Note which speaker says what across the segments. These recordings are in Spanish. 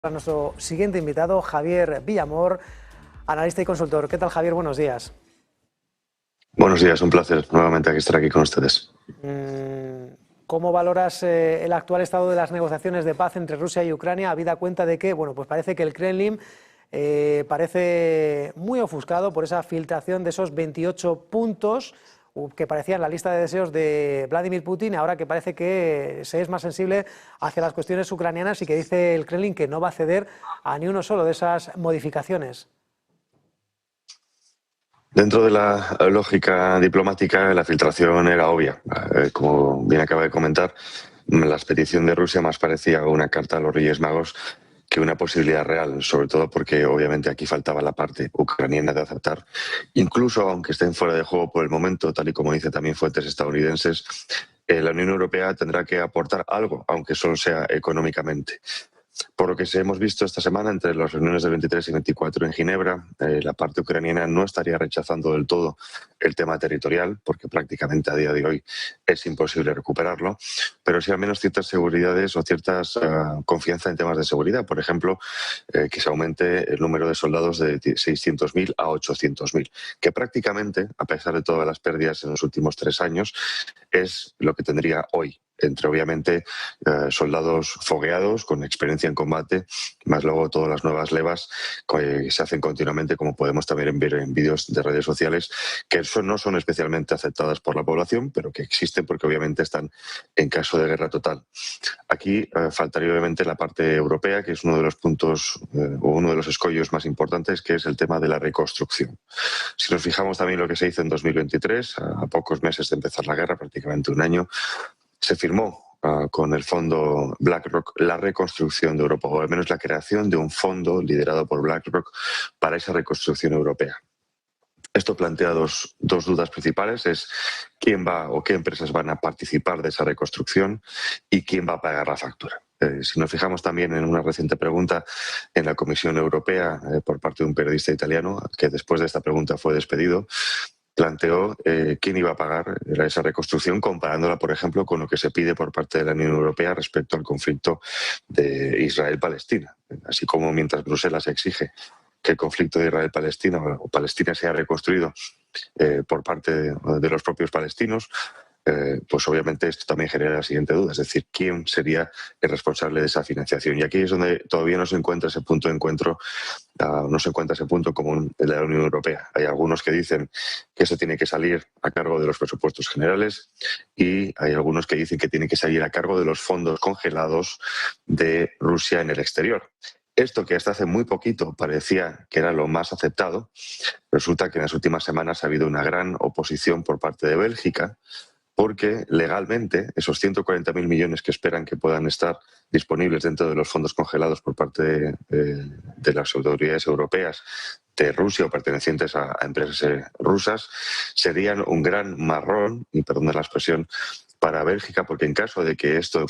Speaker 1: A nuestro siguiente invitado, Javier Villamor, analista y consultor. ¿Qué tal, Javier? Buenos días.
Speaker 2: Buenos días, un placer nuevamente estar aquí con ustedes.
Speaker 1: ¿Cómo valoras el actual estado de las negociaciones de paz entre Rusia y Ucrania, habida cuenta de que, bueno, pues parece que el Kremlin parece muy ofuscado por esa filtración de esos 28 puntos que parecían la lista de deseos de Vladimir Putin, ahora que parece que se es más sensible hacia las cuestiones ucranianas y que dice el Kremlin que no va a ceder a ni uno solo de esas modificaciones?
Speaker 2: Dentro de la lógica diplomática, la filtración era obvia. Como bien acaba de comentar, la expedición de Rusia más parecía una carta a los Reyes Magos que una posibilidad real, sobre todo porque obviamente aquí faltaba la parte ucraniana de aceptar, incluso aunque estén fuera de juego por el momento, tal y como dicen también fuentes estadounidenses, la Unión Europea tendrá que aportar algo, aunque solo sea económicamente. Por lo que hemos visto esta semana entre las reuniones del 23 y 24 en Ginebra, la parte ucraniana no estaría rechazando del todo el tema territorial, porque prácticamente a día de hoy es imposible recuperarlo, pero sí al menos ciertas seguridades o ciertas confianza en temas de seguridad. Por ejemplo, que se aumente el número de soldados de 600.000 a 800.000, que prácticamente, a pesar de todas las pérdidas en los últimos 3 años, es lo que tendría hoy, entre obviamente soldados fogueados con experiencia en combate, más luego todas las nuevas levas que se hacen continuamente, como podemos también ver en vídeos de redes sociales, que no son especialmente aceptadas por la población, pero que existen porque obviamente están en caso de guerra total. Aquí faltaría obviamente la parte europea, que es uno de los puntos o uno de los escollos más importantes, que es el tema de la reconstrucción. Si nos fijamos también lo que se hizo en 2023, a pocos meses de empezar la guerra, prácticamente un año, se firmó con el fondo BlackRock la reconstrucción de Europa, o al menos la creación de un fondo liderado por BlackRock para esa reconstrucción europea. Esto plantea dos dudas principales, es quién va o qué empresas van a participar de esa reconstrucción y quién va a pagar la factura. Si nos fijamos también en una reciente pregunta en la Comisión Europea por parte de un periodista italiano, que después de esta pregunta fue despedido, planteó quién iba a pagar esa reconstrucción, comparándola, por ejemplo, con lo que se pide por parte de la Unión Europea respecto al conflicto de Israel-Palestina. Así como mientras Bruselas exige que el conflicto de Israel-Palestina o Palestina sea reconstruido por parte de los propios palestinos, pues obviamente esto también genera la siguiente duda, es decir, ¿quién sería el responsable de esa financiación? Y aquí es donde todavía no se encuentra ese punto de encuentro, no se encuentra ese punto común de la Unión Europea. Hay algunos que dicen que eso tiene que salir a cargo de los presupuestos generales y hay algunos que dicen que tiene que salir a cargo de los fondos congelados de Rusia en el exterior. Esto que hasta hace muy poquito parecía que era lo más aceptado, resulta que en las últimas semanas ha habido una gran oposición por parte de Bélgica, porque legalmente esos 140.000 millones que esperan que puedan estar disponibles dentro de los fondos congelados por parte de las autoridades europeas de Rusia o pertenecientes a empresas rusas serían un gran marrón, y perdón la expresión, para Bélgica, porque en caso de que esto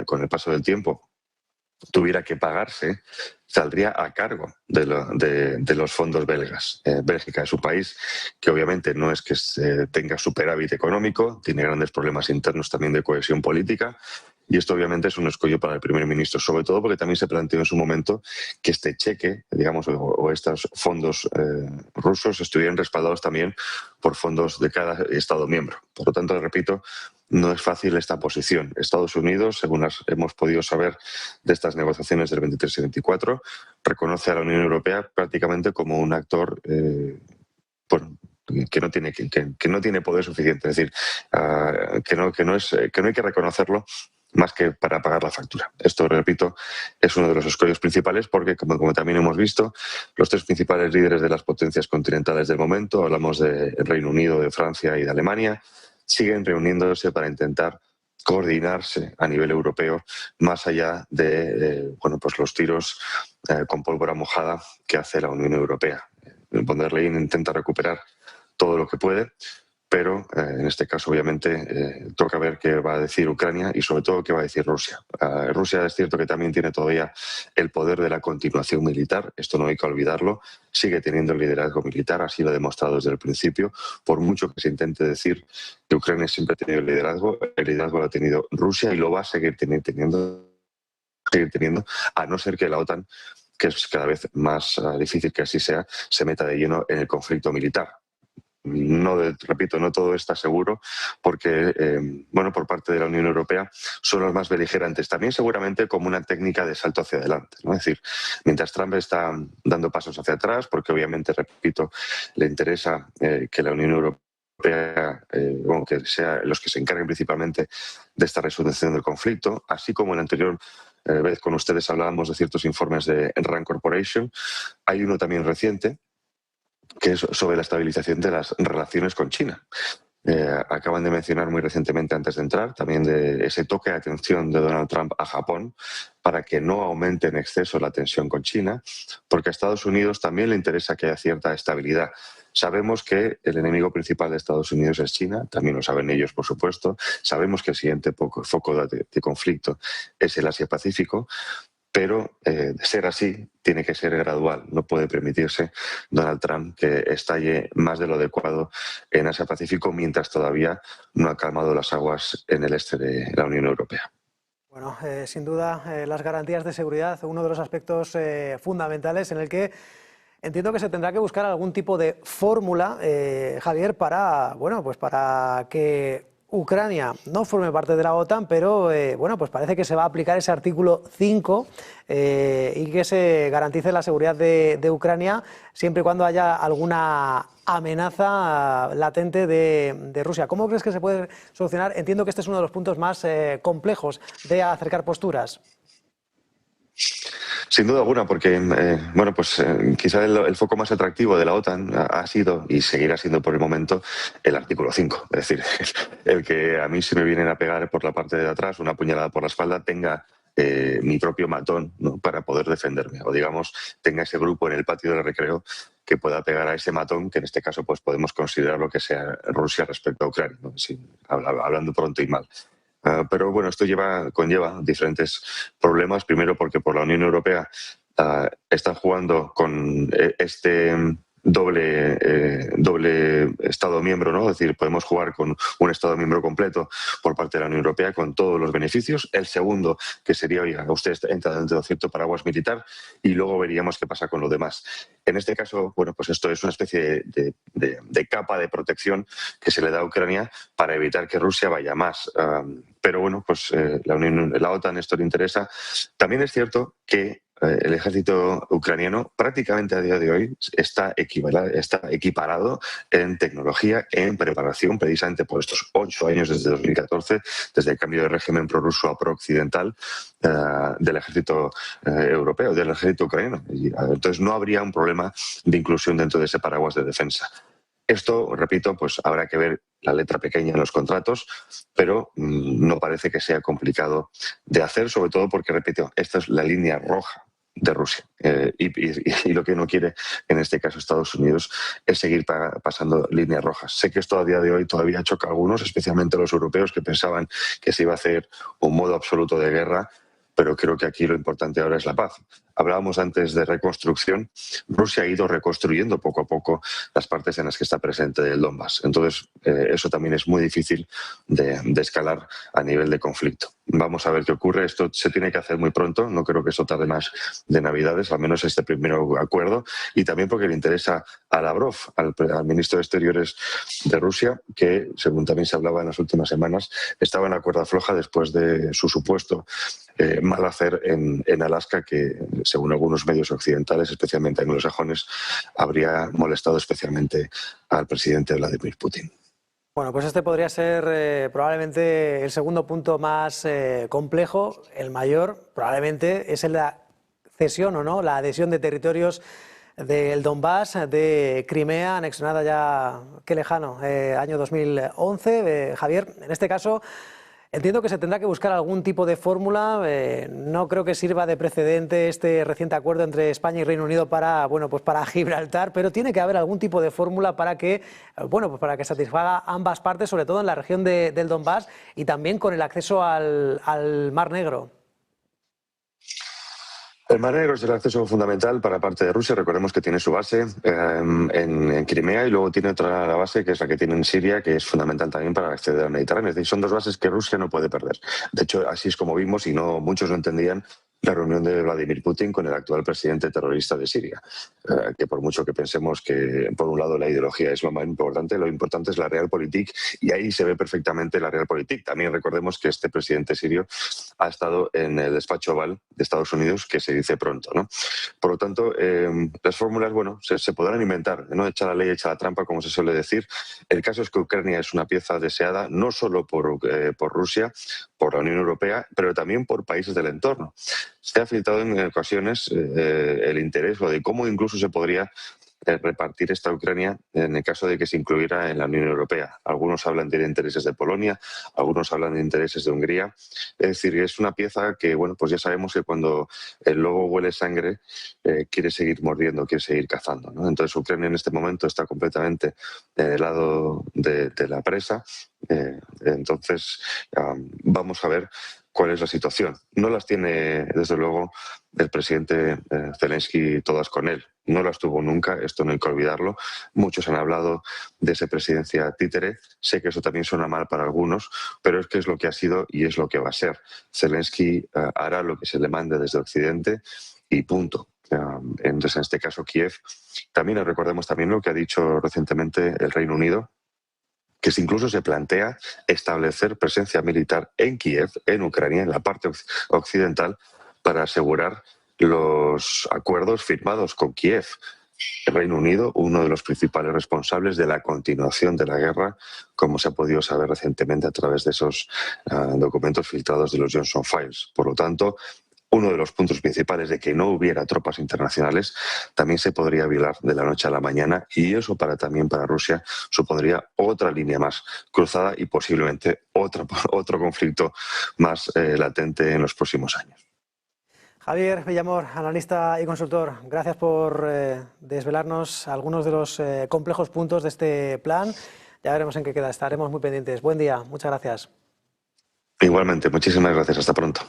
Speaker 2: con el paso del tiempo tuviera que pagarse, saldría a cargo de los fondos belgas. Bélgica es un país que obviamente no es que tenga superávit económico, tiene grandes problemas internos también de cohesión política, y esto obviamente es un escollo para el primer ministro, sobre todo porque también se planteó en su momento que este cheque, digamos, o estos fondos rusos estuvieran respaldados también por fondos de cada Estado miembro. Por lo tanto, repito, no es fácil esta posición. Estados Unidos, según hemos podido saber de estas negociaciones del 23 y 24, reconoce a la Unión Europea prácticamente como un actor que no tiene poder suficiente. Es decir, que no hay que reconocerlo más que para pagar la factura. Esto, repito, es uno de los escollos principales porque, como también hemos visto, los tres principales líderes de las potencias continentales del momento, hablamos del Reino Unido, de Francia y de Alemania, siguen reuniéndose para intentar coordinarse a nivel europeo más allá de pues los tiros con pólvora mojada que hace la Unión Europea. Von der Leyen intenta recuperar todo lo que puede, pero en este caso obviamente toca ver qué va a decir Ucrania y sobre todo qué va a decir Rusia. Rusia es cierto que también tiene todavía el poder de la continuación militar, esto no hay que olvidarlo, sigue teniendo el liderazgo militar, así lo ha demostrado desde el principio, por mucho que se intente decir que Ucrania siempre ha tenido el liderazgo lo ha tenido Rusia y lo va a seguir teniendo seguir teniendo, a no ser que la OTAN, que es cada vez más difícil que así sea, se meta de lleno en el conflicto militar. No, repito, no todo está seguro porque, bueno, por parte de la Unión Europea son los más beligerantes. También seguramente como una técnica de salto hacia adelante, ¿no? Es decir, mientras Trump está dando pasos hacia atrás, porque obviamente, repito, le interesa que la Unión Europea, bueno, que sea los que se encarguen principalmente de esta resolución del conflicto, así como en la anterior vez con ustedes hablábamos de ciertos informes de RAND Corporation, hay uno también reciente que es sobre la estabilización de las relaciones con China. Acaban de mencionar muy recientemente, antes de entrar, también de ese toque de atención de Donald Trump a Japón para que no aumente en exceso la tensión con China, porque a Estados Unidos también le interesa que haya cierta estabilidad. Sabemos que el enemigo principal de Estados Unidos es China, también lo saben ellos, por supuesto. Sabemos que el siguiente foco de conflicto es el Asia-Pacífico, pero de ser así, tiene que ser gradual. No puede permitirse Donald Trump que estalle más de lo adecuado en Asia-Pacífico mientras todavía no ha calmado las aguas en el este de la Unión Europea.
Speaker 1: Bueno, sin duda, las garantías de seguridad, uno de los aspectos fundamentales en el que entiendo que se tendrá que buscar algún tipo de fórmula, Javier, para, bueno, pues para que Ucrania no forme parte de la OTAN, pero bueno, pues parece que se va a aplicar ese artículo 5 y que se garantice la seguridad de Ucrania siempre y cuando haya alguna amenaza latente de Rusia. ¿Cómo crees que se puede solucionar? Entiendo que este es uno de los puntos más complejos de acercar posturas.
Speaker 2: Sin duda alguna, porque bueno, pues quizá el foco más atractivo de la OTAN ha sido y seguirá siendo por el momento el artículo 5. Es decir, el que a mí se me vienen a pegar por la parte de atrás, una puñalada por la espalda, tenga mi propio matón, ¿no?, para poder defenderme. O digamos, tenga ese grupo en el patio del recreo que pueda pegar a ese matón, que en este caso pues podemos considerar lo que sea Rusia respecto a Ucrania, ¿no? Sí, hablando pronto y mal. Pero bueno, esto conlleva diferentes problemas. Primero porque por la Unión Europea están jugando con este doble Estado miembro, ¿no? Es decir, podemos jugar con un Estado miembro completo por parte de la Unión Europea con todos los beneficios. El segundo, que sería, oiga, usted entra dentro de cierto paraguas militar y luego veríamos qué pasa con lo demás. En este caso, bueno, pues esto es una especie de capa de protección que se le da a Ucrania para evitar que Rusia vaya más. Pero bueno, pues la OTAN esto le interesa. También es cierto que el ejército ucraniano prácticamente a día de hoy está equiparado en tecnología, en preparación, precisamente por estos 8 años desde 2014, desde el cambio de régimen prorruso a pro-occidental del ejército europeo, del ejército ucraniano. Entonces no habría un problema de inclusión dentro de ese paraguas de defensa. Esto, repito, pues habrá que ver la letra pequeña en los contratos, pero no parece que sea complicado de hacer, sobre todo porque, repito, esta es la línea roja de Rusia. Y lo que no quiere, en este caso Estados Unidos, es seguir pasando líneas rojas. Sé que esto a día de hoy todavía choca a algunos, especialmente a los europeos, que pensaban que se iba a hacer un modo absoluto de guerra, pero creo que aquí lo importante ahora es la paz. Hablábamos antes de reconstrucción. Rusia ha ido reconstruyendo poco a poco las partes en las que está presente el Donbass. Entonces, eso también es muy difícil de escalar a nivel de conflicto. Vamos a ver qué ocurre. Esto se tiene que hacer muy pronto. No creo que eso tarde más de Navidades, al menos este primer acuerdo. Y también porque le interesa a Lavrov, al ministro de Exteriores de Rusia, que, según también se hablaba en las últimas semanas, estaba en la cuerda floja después de su supuesto mal hacer en Alaska, que según algunos medios occidentales, especialmente anglosajones, habría molestado especialmente al presidente Vladimir Putin.
Speaker 1: Bueno, pues este podría ser probablemente el segundo punto más complejo, el mayor, probablemente, es la cesión o no, la adhesión de territorios del Donbass, de Crimea, anexionada ya, qué lejano, año 2011. Javier, en este caso, entiendo que se tendrá que buscar algún tipo de fórmula. No creo que sirva de precedente este reciente acuerdo entre España y Reino Unido para, bueno, pues para Gibraltar, pero tiene que haber algún tipo de fórmula para que, bueno, pues para que satisfaga ambas partes, sobre todo en la región del Donbass y también con el acceso al Mar Negro.
Speaker 2: El Mar Negro es el acceso fundamental para parte de Rusia. Recordemos que tiene su base en Crimea y luego tiene otra base que es la que tiene en Siria, que es fundamental también para acceder al Mediterráneo. Es decir, son dos bases que Rusia no puede perder. De hecho, así es como vimos y muchos no entendían la reunión de Vladimir Putin con el actual presidente terrorista de Siria, que por mucho que pensemos que por un lado la ideología es lo más importante, lo importante es la realpolitik, y ahí se ve perfectamente la realpolitik. También recordemos que este presidente sirio ha estado en el despacho Oval de Estados Unidos, que se dice pronto, ¿no? Por lo tanto, las fórmulas, bueno, se podrán inventar, no echa la ley, echa la trampa, como se suele decir. El caso es que Ucrania es una pieza deseada no solo por Rusia, por la Unión Europea, pero también por países del entorno. Se ha filtrado en ocasiones el interés o de cómo incluso se podría repartir esta Ucrania en el caso de que se incluyera en la Unión Europea. Algunos hablan de intereses de Polonia, algunos hablan de intereses de Hungría. Es decir, es una pieza que, bueno, pues ya sabemos que cuando el lobo huele sangre, quiere seguir mordiendo, quiere seguir cazando, ¿no? Entonces Ucrania en este momento está completamente del lado de la presa. Entonces vamos a ver cuál es la situación. No las tiene, desde luego, el presidente Zelensky todas con él. No las tuvo nunca, esto no hay que olvidarlo. Muchos han hablado de esa presidencia títere. Sé que eso también suena mal para algunos, pero es que es lo que ha sido y es lo que va a ser. Zelensky hará lo que se le mande desde Occidente y punto. Entonces, en este caso, Kiev. También recordemos también lo que ha dicho recientemente el Reino Unido, que incluso se plantea establecer presencia militar en Kiev, en Ucrania, en la parte occidental, para asegurar los acuerdos firmados con Kiev. El Reino Unido, uno de los principales responsables de la continuación de la guerra, como se ha podido saber recientemente a través de esos documentos filtrados de los Johnson Files. Por lo tanto, uno de los puntos principales de que no hubiera tropas internacionales también se podría violar de la noche a la mañana, y eso también para Rusia supondría otra línea más cruzada y posiblemente otro conflicto más latente en los próximos años.
Speaker 1: Javier Villamor, analista y consultor, gracias por desvelarnos algunos de los complejos puntos de este plan. Ya veremos en qué queda, estaremos muy pendientes. Buen día, muchas gracias.
Speaker 2: Igualmente, muchísimas gracias, hasta pronto.